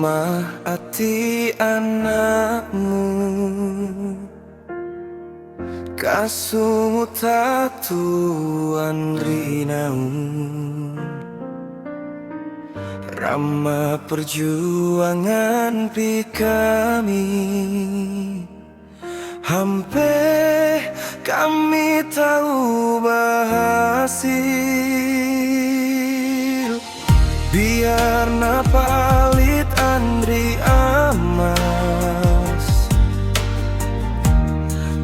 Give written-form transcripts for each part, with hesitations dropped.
ramah hati anakmu, kasumu tatuan rinaun, ramah perjuangan pi kami, hampe kami tahu berhasil. Biar napalit Andri Amas,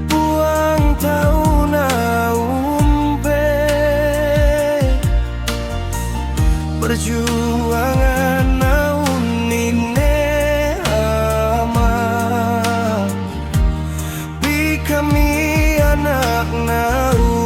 buang tahu na umpe, perjuangan naun ini ama, bi kami anak naun.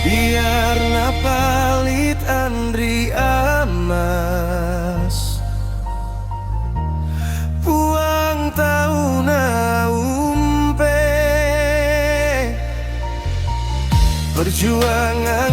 Biar napalit Andri Amas, buang tahu na umpe, perjuangan